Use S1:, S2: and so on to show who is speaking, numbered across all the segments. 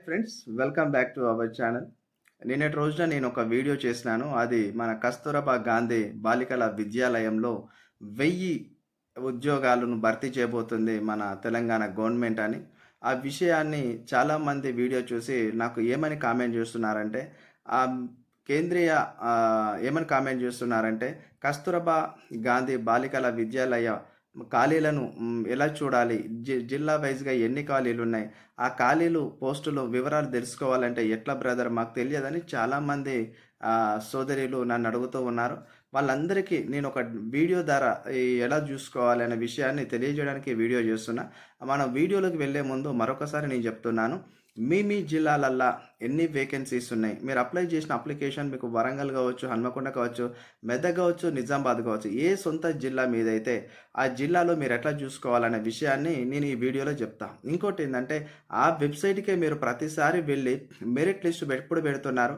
S1: Friends, welcome back to our channel. నిన్నటి రోజున నేను ఒక వీడియో చేసినాను. అది మన కస్తూరబా గాంధీ బాలికల విద్యాలయంలో 1000 ఉద్యోగాలను భర్తీ చేయబోతుంది మన తెలంగాణ గవర్నమెంట్ అని. ఆ విషయాన్ని చాలామంది వీడియో చూసి నాకు ఏమని కామెంట్ చేస్తున్నారంటే, ఆహ్, కేంద్రీయ ఏమని కామెంట్ చేస్తున్నారంటే, కస్తూరబా గాంధీ బాలికల విద్యాలయ ఖాళీలను ఎలా చూడాలి? జిల్లా వైస్‌గా ఎన్ని ఖాళీలున్నాయి? ఆ ఖాళీలు, పోస్టులు వివరాలు తెలుసుకోవాలంటే ఎట్లా బ్రదర్ మాకు తెలియదని చాలామంది సోదరీలు నన్ను అడుగుతూ ఉన్నారు. వాళ్ళందరికీ నేను ఒక వీడియో ద్వారా ఎలా చూసుకోవాలి అనే విషయాన్ని తెలియజేయడానికి వీడియో చేస్తున్నా. మనం వీడియోలోకి వెళ్ళే ముందు మరొకసారి నేను చెప్తున్నాను. మీ జిల్లాలల్లా ఎన్ని వేకెన్సీస్ ఉన్నాయి? మీరు అప్లై చేసిన అప్లికేషన్ మీకు వరంగల్ కావచ్చు, హన్మకొండ కావచ్చు, మెదక్ కావచ్చు, నిజామాబాద్ కావచ్చు, ఏ సొంత జిల్లా మీదైతే ఆ జిల్లాలో మీరు ఎట్లా చూసుకోవాలనే విషయాన్ని నేను ఈ వీడియోలో చెప్తా. ఇంకోటి ఏంటంటే, ఆ వెబ్సైట్‌కే మీరు ప్రతిసారి వెళ్ళి మెరిట్ లిస్ట్ ఎప్పుడు పెడుతున్నారు?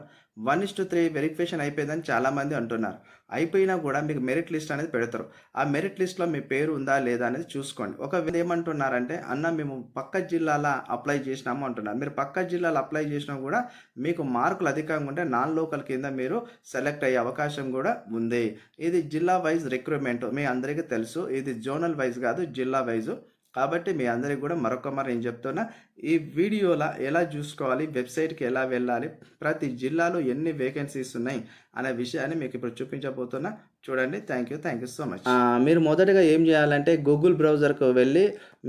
S1: 1:3 వెరిఫికేషన్ అయిపోయిందని చాలామంది అంటున్నారు. అయిపోయినా కూడా మీకు మెరిట్ లిస్ట్ అనేది పెడతారు. ఆ మెరిట్ లిస్ట్‌లో మీ పేరు ఉందా లేదా అనేది చూసుకోండి. ఒకవేళ ఏమంటున్నారంటే, అన్న మేము పక్క జిల్లాల అప్లై చేసినాము అంటున్నారు. మీరు పక్క జిల్లాలో అప్లై చేసినా కూడా మీకు మార్కులు అధికంగా ఉంటే నాన్ లోకల్ కింద మీరు సెలెక్ట్ అయ్యే అవకాశం కూడా ఉంది. ఇది జిల్లా వైజ్ రిక్రూట్మెంట్ మీ అందరికీ తెలుసు. ఇది జోనల్ వైజ్ కాదు, జిల్లా వైజు. కాబట్టి మీ అందరికి కూడా మరొక మరి నేను చెప్తున్నా, ఈ వీడియోలో ఎలా చూసుకోవాలి, వెబ్సైట్‌కి ఎలా వెళ్ళాలి, ప్రతి జిల్లాలో ఎన్ని వేకెన్సీస్ ఉన్నాయి అనే విషయాన్ని మీకు ఇప్పుడు చూపించబోతున్నా. చూడండి. Thank you so much. మీరు మొదటగా ఏం చేయాలంటే గూగుల్ బ్రౌజర్‌కు వెళ్ళి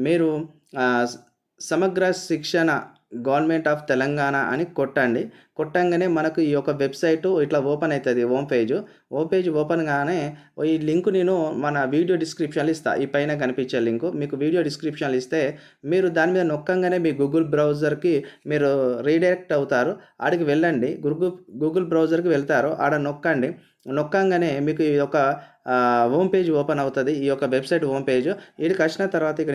S1: మీరు సమగ్ర శిక్షణ గవర్నమెంట్ ఆఫ్ తెలంగాణ అని కొట్టండి. కొట్టంగానే మనకు ఈ యొక్క వెబ్సైటు ఇట్లా ఓపెన్ అవుతుంది. హోమ్ పేజ్ ఓపెన్ కాగానే ఈ లింక్ నేను మన వీడియో డిస్క్రిప్షన్లో ఇస్తా. ఈ పైన కనిపించే లింకు మీకు వీడియో డిస్క్రిప్షన్లో ఇస్తే మీరు దాని మీద నొక్కంగానే మీ గూగుల్ బ్రౌజర్కి మీరు రీడైరెక్ట్ అవుతారు. ఆడికి వెళ్ళండి. గూగుల్ బ్రౌజర్కి వెళ్తారు. ఆడ నొక్కండి. నొక్కంగానే మీకు ఈ యొక్క హోమ్ పేజ్ ఓపెన్ అవుతుంది. ఈ యొక్క వెబ్సైట్ హోమ్ పేజ్. ఈడికి వచ్చిన తర్వాత ఇక్కడ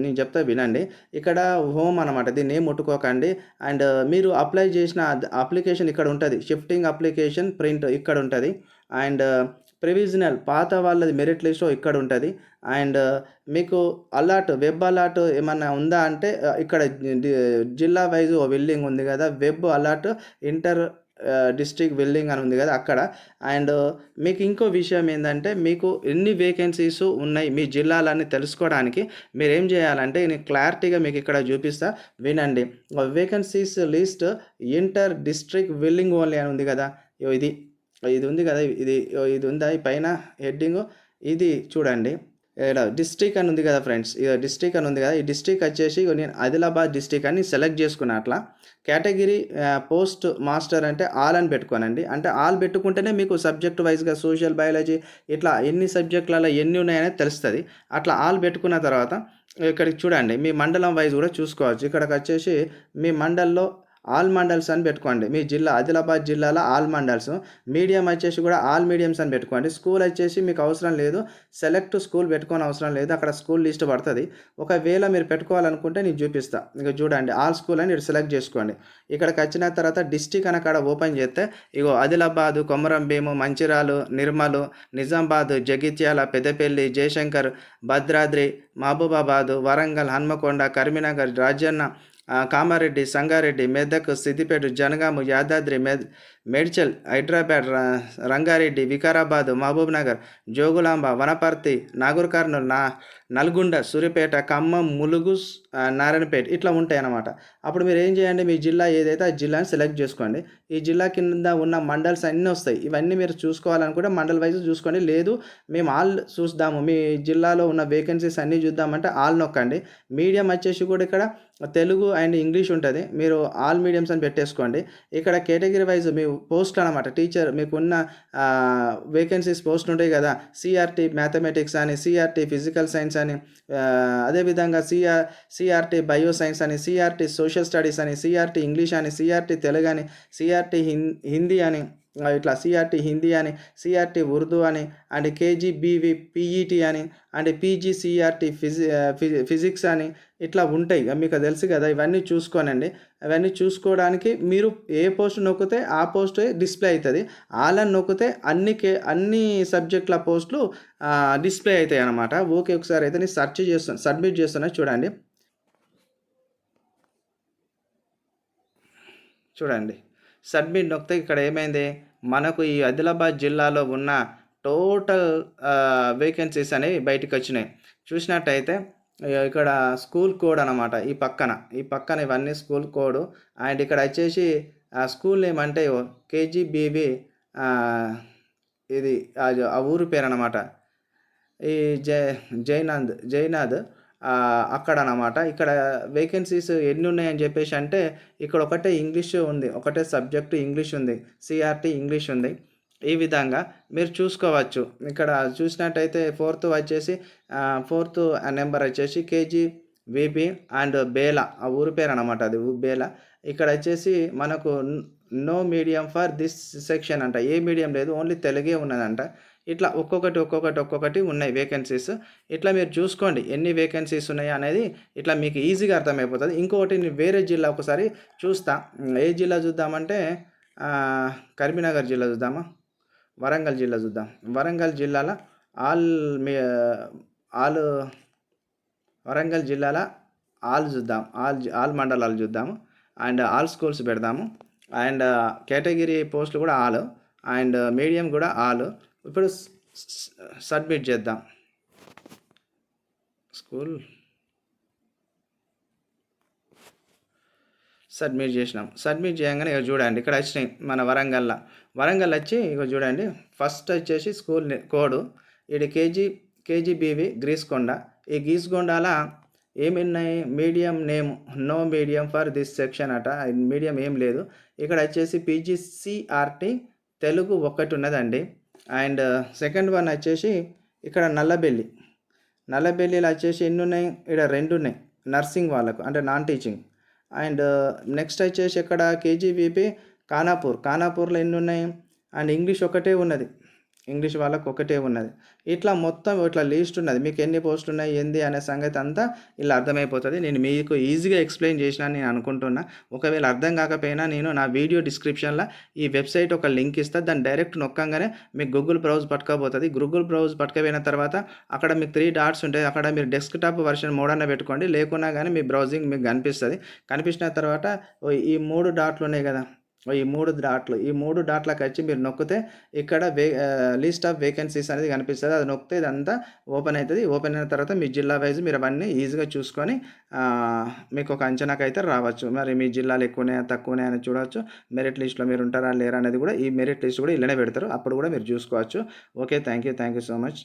S1: నేను చెప్తా వినండి. ఇక్కడ హోమ్ అనమాట. దీన్ని ఏం ముట్టుకోకండి. అండ్ మీరు అప్లై చేసిన అప్లికేషన్ ఇక్కడ ఉంటుంది. షిఫ్టింగ్ అప్లికేషన్ ప్రింట్ ఇక్కడ ఉంటుంది. అండ్ ప్రివిజనల్ పాత వాళ్ళది మెరిట్ లిస్ట్ ఇక్కడ ఉంటుంది. అండ్ మీకు వెబ్ అలర్ట్ ఏమన్నా ఉందా అంటే ఇక్కడ జిల్లా వైజ్ బిల్డింగ్ ఉంది కదా, web alert inter district building అని ఉంది కదా అక్కడ. అండ్ మీకు ఇంకో విషయం ఏంటంటే, మీకు ఎన్ని వేకెన్సీస్ ఉన్నాయి మీ జిల్లాలన్నీ తెలుసుకోవడానికి మీరు ఏం చేయాలంటే నేను క్లారిటీగా మీకు ఇక్కడ చూపిస్తా వినండి. Vacancies list inter district building only అని ఉంది కదా, ఇది ఇది ఉంది కదా, ఇది ఉందా ఈ పైన హెడ్డింగ్, ఇది చూడండి. ఇక్కడ డిస్ట్రిక్ట్ అని ఉంది కదా ఫ్రెండ్స్, ఇది డిస్ట్రిక్ట్ అని ఉంది కదా, ఈ డిస్ట్రిక్ట్ వచ్చేసి నేను ఆదిలాబాద్ డిస్ట్రిక్ట్ అని సెలెక్ట్ చేసుకున్నా. అట్లా కేటగిరీ పోస్ట్ మాస్టర్ అంటే ఆల్ అని పెట్టుకోనండి. అంటే ఆల్ పెట్టుకుంటేనే మీకు సబ్జెక్ట్ వైజ్గా సోషల్ బయాలజీ ఇట్లా ఎన్ని సబ్జెక్టులలో ఎన్ని ఉన్నాయనేది తెలుస్తుంది. అట్లా ఆల్ పెట్టుకున్న తర్వాత ఇక్కడికి చూడండి, మీ మండలం వైజ్ కూడా చూసుకోవచ్చు. ఇక్కడికి వచ్చేసి మీ మండల్లో ఆల్ మండల్స్ అని పెట్టుకోండి. మీ జిల్లా ఆదిలాబాద్ జిల్లాలో ఆల్ మండల్స్. మీడియం వచ్చేసి కూడా ఆల్ మీడియంస్ అని పెట్టుకోండి. స్కూల్ వచ్చేసి మీకు అవసరం లేదు, సెలెక్ట్ స్కూల్ పెట్టుకోని అవసరం లేదు, అక్కడ స్కూల్ లిస్ట్ పడుతుంది. ఒకవేళ మీరు పెట్టుకోవాలనుకుంటే నేను చూపిస్తా. ఇక చూడండి, ఆల్ స్కూల్ అని సెలెక్ట్ చేసుకోండి. ఇక్కడికి వచ్చిన తర్వాత డిస్టిక్ అని అక్కడ ఓపెన్ చేస్తే ఇగో ఆదిలాబాదు, కొమరంభీము, మంచిర్యాల, నిర్మల్, నిజామాబాద్, జగిత్యాల, పెద్దపల్లి, జయశంకర్, భద్రాద్రి, మహబూబాబాద్, వరంగల్, హన్మకొండ, కరీంనగర్, రాజన్న, కామారెడ్డి, సంగారెడ్డి, మెదక్, సిద్దిపేట, జనగామ, యాదాద్రి, మేడ్చల్, హైదరాబాద్, రంగారెడ్డి, వికారాబాద్, మహబూబ్ నగర్, జోగులాంబ, వనపర్తి, నాగర్ కర్నూల్, నల్గొండ, సూర్యాపేట, ఖమ్మం, ములుగు, నారాయణపేట ఇట్లా ఉంటాయి అన్నమాట. అప్పుడు మీరు ఏం చేయండి, మీ జిల్లా ఏదైతే ఆ జిల్లాని సెలెక్ట్ చేసుకోండి. ఈ జిల్లా కింద ఉన్న మండల్స్ అన్నీ వస్తాయి. ఇవన్నీ మీరు చూసుకోవాలనుకుంటే మండల్ వైజ్ చూసుకోండి. లేదు మేము ఆల్ చూద్దాము, మీ జిల్లాలో ఉన్న వేకెన్సీస్ అన్నీ చూద్దామంటే ఆల్ నొక్కండి. మీడియం వచ్చేసి కూడా ఇక్కడ తెలుగు అండ్ ఇంగ్లీష్ ఉంటుంది. మీరు ఆల్ మీడియంస్ అని పెట్టేసుకోండి. ఇక్కడ కేటగిరీ వైజ్ మీ పోస్ట్ అనమాట, టీచర్ మీకున్న వేకెన్సీస్ పోస్ట్ ఉంటాయి కదా, సిఆర్టీ మ్యాథమెటిక్స్ అని, సిఆర్టీ ఫిజికల్ సైన్స్ అని, అదేవిధంగా సిఆర్టీ బయో సైన్స్ అని, సిఆర్టీ సోషల్ స్టడీస్ అని, సిఆర్టీ ఇంగ్లీష్ అని, సిఆర్టీ తెలుగు అని, సిఆర్టీ హిందీ అని, ఇట్లా సిఆర్టీ హిందీ అని, సిఆర్టీ ఉర్దూ అని, అండ్ కేజీబీవి పీఈటీ అని, అండ్ పీజీసీఆర్టీ ఫిజిక్స్ అని ఇట్లా ఉంటాయి. మీకు తెలుసు కదా. ఇవన్నీ చూసుకోనండి. అవన్నీ చూసుకోవడానికి మీరు ఏ పోస్ట్ నొక్కితే ఆ పోస్ట్ డిస్ప్లే అవుతుంది. ఆల్ అని నొక్కితే అన్ని సబ్జెక్టుల పోస్టులు డిస్ప్లే అవుతాయి అన్నమాట. ఓకే, ఒకసారి అయితే నేను సబ్మిట్ చేస్తున్నా చూడండి. చూడండి. సబ్మిట్ నొక్కితే ఇక్కడ ఏమైంది? మనకు ఈ ఆదిలాబాద్ జిల్లాలో ఉన్న టోటల్ వేకెన్సీస్ అనేవి బయటికొచ్చినాయి. చూసినట్టయితే ఇక్కడ స్కూల్ కోడ్ అనమాట. ఈ పక్కన ఇవన్నీ స్కూల్ కోడ్. అండ్ ఇక్కడ వచ్చేసి స్కూల్ నేమ్ అంటే కేజీబీవి, ఇది ఆ ఊరు పేరు అనమాట. ఈ జైనాథ్ అక్కడ అనమాట. ఇక్కడ వేకెన్సీస్ ఎన్ని ఉన్నాయని చెప్పేసి అంటే ఇక్కడ ఒకటే ఇంగ్లీష్ ఉంది, ఒకటే సబ్జెక్టు ఇంగ్లీష్ ఉంది, సిఆర్టీ ఇంగ్లీష్ ఉంది. ఈ విధంగా మీరు చూసుకోవచ్చు. ఇక్కడ చూసినట్టయితే ఫోర్త్ నెంబర్ వచ్చేసి కేజీవిపి అండ్ బేలా, ఆ ఊరి పేరు అనమాట. అది బేలా. ఇక్కడ వచ్చేసి మనకు no medium for this section అంట. ఏ మీడియం లేదు, ఓన్లీ తెలుగే ఉన్నదంట. ఇట్లా ఒక్కొక్కటి ఉన్నాయి వేకెన్సీస్. ఇట్లా మీరు చూసుకోండి ఎన్ని వేకెన్సీస్ ఉన్నాయి అనేది. ఇట్లా మీకు ఈజీగా అర్థమైపోతుంది. ఇంకొకటి నేను వేరే జిల్లా ఒకసారి చూస్తా. ఏ జిల్లా చూద్దామంటే కరీంనగర్ జిల్లా చూద్దామా, వరంగల్ జిల్లా చూద్దాం. వరంగల్ జిల్లాలో వరంగల్ జిల్లాలో చూద్దాం. ఆల్ మండలాలు చూద్దాము. అండ్ ఆల్ స్కూల్స్ పెడదాము. అండ్ కేటగిరీ పోస్టులు కూడా ఆల్, అండ్ మీడియం కూడా ఆల్. ఇప్పుడు సబ్మిట్ చేద్దాం. స్కూల్ సబ్మిట్ చేసినాం. సబ్మిట్ చేయగానే ఇక చూడండి ఇక్కడ వచ్చినాయి మన వరంగల్ వచ్చి ఇక చూడండి. ఫస్ట్ వచ్చేసి స్కూల్ కోడ్ ఇది కేజీబీవి గ్రీస్కొండ. ఈ గీస్కొండలా ఏమున్నాయి? Medium name no medium for this section అట. మీడియం ఏం లేదు. ఇక్కడ వచ్చేసి పీజీసీఆర్టీ తెలుగు ఒకటి ఉన్నదండి. అండ్ సెకండ్ వన్ వచ్చేసి ఇక్కడ నల్లబెల్లిలో వచ్చేసి ఎన్ని ఉన్నాయి? ఇక్కడ 2 ఉన్నాయి నర్సింగ్ వాళ్ళకు, అంటే నాన్ టీచింగ్. అండ్ నెక్స్ట్ వచ్చేసి ఇక్కడ కేజీవిపి ఖానాపూర్లో ఎన్ని ఉన్నాయి? అండ్ ఇంగ్లీష్ ఒకటే ఉన్నది, ఇంగ్లీష్ వాళ్ళకు ఒకటే ఉన్నది. ఇట్లా మొత్తం ఇట్లా లిస్ట్ ఉన్నది. మీకు ఎన్ని పోస్టులు ఉన్నాయి ఏంది అనే సంగతి అంతా ఇలా అర్థమైపోతుంది. నేను మీకు ఈజీగా ఎక్స్ప్లెయిన్ చేసినా నేను అనుకుంటున్నా. ఒకవేళ అర్థం కాకపోయినా నేను నా వీడియో డిస్క్రిప్షన్లో ఈ వెబ్సైట్ ఒక లింక్ ఇస్తా. దాన్ని డైరెక్ట్ నొక్కంగానే మీకు గూగుల్ బ్రౌజ్ పట్టుకోబోతుంది. గూగుల్ బ్రౌజ్ పట్టుకపోయిన తర్వాత అక్కడ మీకు 3 డాట్స్ ఉంటాయి. అక్కడ మీరు డెస్క్టాప్ వర్షన్ మోడ్ అన్న పెట్టుకోండి, లేకున్నా కానీ మీ బ్రౌజింగ్ మీకు కనిపించిన తర్వాత ఈ 3 డాట్లు ఉన్నాయి కదా, ఈ 3 డాట్లకు వచ్చి మీరు నొక్కితే ఇక్కడ లిస్ట్ ఆఫ్ వేకెన్సీస్ అనేది కనిపిస్తుంది. అది నొక్కితే ఇదంతా ఓపెన్ అవుతుంది. ఓపెన్ అయిన తర్వాత మీ జిల్లా వైజ్ మీరు అవన్నీ ఈజీగా చూసుకొని మీకు ఒక అంచనాకు అయితే రావచ్చు. మరి మీ జిల్లాలు ఎక్కువనే తక్కువనే అని చూడవచ్చు. మెరిట్ లిస్ట్లో మీరు ఉంటారా లేరా అనేది కూడా ఈ మెరిట్ లిస్ట్ కూడా ఇలానే పెడతారు, అప్పుడు కూడా మీరు చూసుకోవచ్చు. Okay, thank you so much.